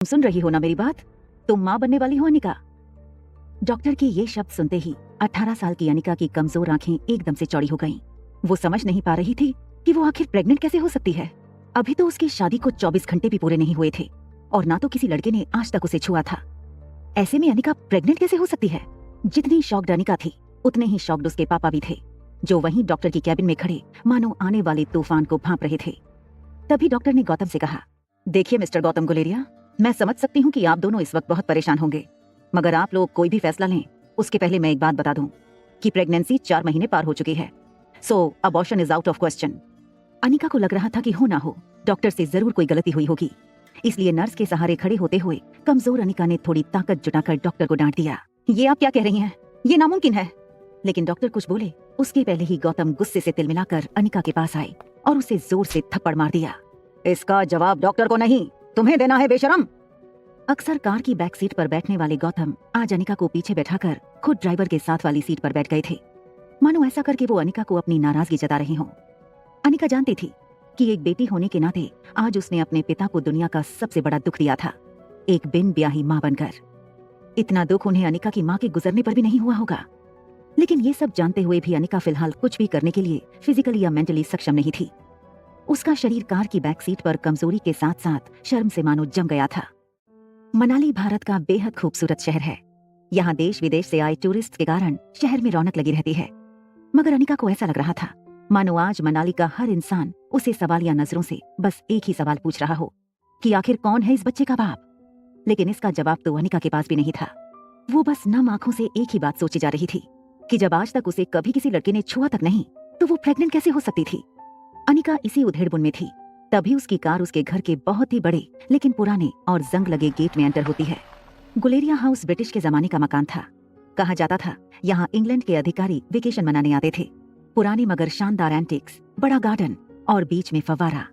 सुन रही हो ना मेरी बात? तुम माँ बनने वाली हो अनिका। डॉक्टर के ये शब्द सुनते ही 18 साल की अनिका की कमजोर आंखें एकदम से चौड़ी हो गईं। वो समझ नहीं पा रही थी कि वो आखिर प्रेग्नेंट कैसे हो सकती है। अभी तो उसकी शादी को 24 घंटे भी पूरे नहीं हुए थे और ना तो किसी लड़के ने आज तक उसे छुआ था। ऐसे में अनिका प्रेग्नेंट कैसे हो सकती है? जितनी शॉक्ड अनिका थी उतने ही शॉक्ड उसके पापा भी थे, जो वहीं डॉक्टर की कैबिन में खड़े मानो आने वाले तूफान को भांप रहे थे। तभी डॉक्टर ने गौतम से कहा, देखिए मिस्टर गौतम गुलेरिया, मैं समझ सकती हूँ कि आप दोनों इस वक्त बहुत परेशान होंगे, मगर आप लोग कोई भी फैसला लें उसके पहले मैं एक बात बता दूं कि प्रेगनेंसी 4 महीने पार हो चुकी है। So abortion is out of question. Anika को लग रहा था कि हो ना हो डॉक्टर से जरूर कोई गलती हुई होगी, इसलिए नर्स के सहारे खड़े होते हुए कमजोर अनिका ने थोड़ी ताकत जुटाकर डॉक्टर को डांट दिया, ये आप क्या कह रही हैं? ये नामुमकिन है। लेकिन डॉक्टर कुछ बोले उसके पहले ही गौतम गुस्से से तिलमिलाकर अनिका के पास आए और उसे जोर से थप्पड़ मार दिया। इसका जवाब डॉक्टर को नहीं, तुम्हें देना है बेशरम। अक्सर कार की बैक सीट पर बैठने वाले गौतम आज अनिका को पीछे बैठाकर खुद ड्राइवर के साथ वाली सीट पर बैठ गए थे, मानो ऐसा करके वो अनिका को अपनी नाराजगी जता रहे हों। अनिका जानती थी कि एक बेटी होने के नाते आज उसने अपने पिता को दुनिया का सबसे बड़ा दुख दिया था, एक बिन ब्याही माँ बनकर। इतना दुख उन्हें अनिका की माँ के गुजरने पर भी नहीं हुआ होगा। लेकिन ये सब जानते हुए भी अनिका फिलहाल कुछ भी करने के लिए फिजिकली या मेंटली सक्षम नहीं थी। उसका शरीर कार की बैक सीट पर कमजोरी के साथ साथ शर्म से मानो जम गया था। मनाली भारत का बेहद खूबसूरत शहर है। यहाँ देश विदेश से आए टूरिस्ट के कारण शहर में रौनक लगी रहती है, मगर अनिका को ऐसा लग रहा था मानो आज मनाली का हर इंसान उसे सवालिया नजरों से बस एक ही सवाल पूछ रहा हो कि आखिर कौन है इस बच्चे का बाप। लेकिन इसका जवाब तो अनिका के पास भी नहीं था। वो बस नम आंखों से एक ही बात सोची जा रही थी कि जब आज तक उसे कभी किसी लड़के ने छुआ तक नहीं, तो वो प्रेग्नेंट कैसे हो सकती थी। अनिका इसी उधेड़बुन में थी, तभी उसकी कार उसके घर के बहुत ही बड़े लेकिन पुराने और जंग लगे गेट में एंटर होती है। गुलेरिया हाउस ब्रिटिश के जमाने का मकान था। कहा जाता था यहाँ इंग्लैंड के अधिकारी वेकेशन मनाने आते थे। पुराने मगर शानदार एंटिक्स, बड़ा गार्डन और बीच में फव्वारा,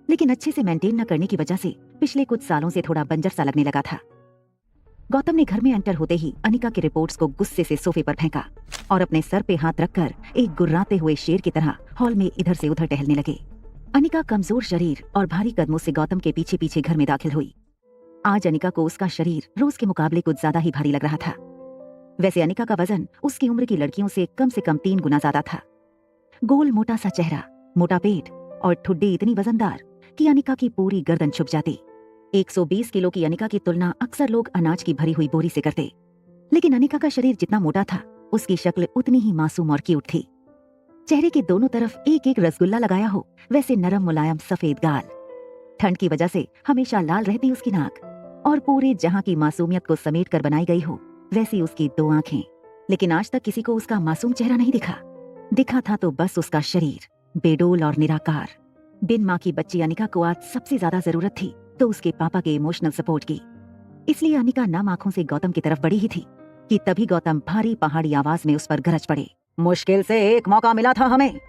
लेकिन अच्छे से मेंटेन न करने की वजह से पिछले कुछ सालों से थोड़ा बंजर सा लगने लगा था। गौतम ने घर में एंटर होते ही अनिका के रिपोर्ट्स को गुस्से से सोफे पर फेंका और अपने सर पे हाथ रखकर एक गुर्राते हुए शेर की तरह हॉल में इधर से उधर टहलने लगे। अनिका कमजोर शरीर और भारी कदमों से गौतम के पीछे पीछे घर में दाखिल हुई। आज अनिका को उसका शरीर रोज के मुकाबले कुछ ज्यादा ही भारी लग रहा था। वैसे अनिका का वजन उसकी उम्र की लड़कियों से कम 3 गुना ज्यादा था। गोल मोटा सा चेहरा, मोटा पेट और ठुड्डी इतनी वजनदार कि अनिका की पूरी गर्दन छुप जाती। 120 किलो की अनिका की तुलना अक्सर लोग अनाज की भरी हुई बोरी से करते, लेकिन अनिका का शरीर जितना मोटा था उसकी शक्ल उतनी ही मासूम और क्यूट थी। चेहरे के दोनों तरफ एक एक रसगुल्ला लगाया हो वैसे नरम मुलायम सफेद गाल, ठंड की वजह से हमेशा लाल रहती उसकी नाक, और पूरे जहां की मासूमियत को समेट कर बनाई गई हो वैसी उसकी 2 आंखें। लेकिन आज तक किसी को उसका मासूम चेहरा नहीं दिखा था तो बस उसका शरीर, बेडोल और निराकार। बिन माँ की बच्ची अनिका को आज सबसे ज्यादा जरूरत थी तो उसके पापा के इमोशनल सपोर्ट की। इसलिए अनिका नम आंखों से गौतम की तरफ बढ़ी ही थी कि तभी गौतम भारी पहाड़ी आवाज में उस पर गरज पड़े, मुश्किल से एक मौका मिला था हमें।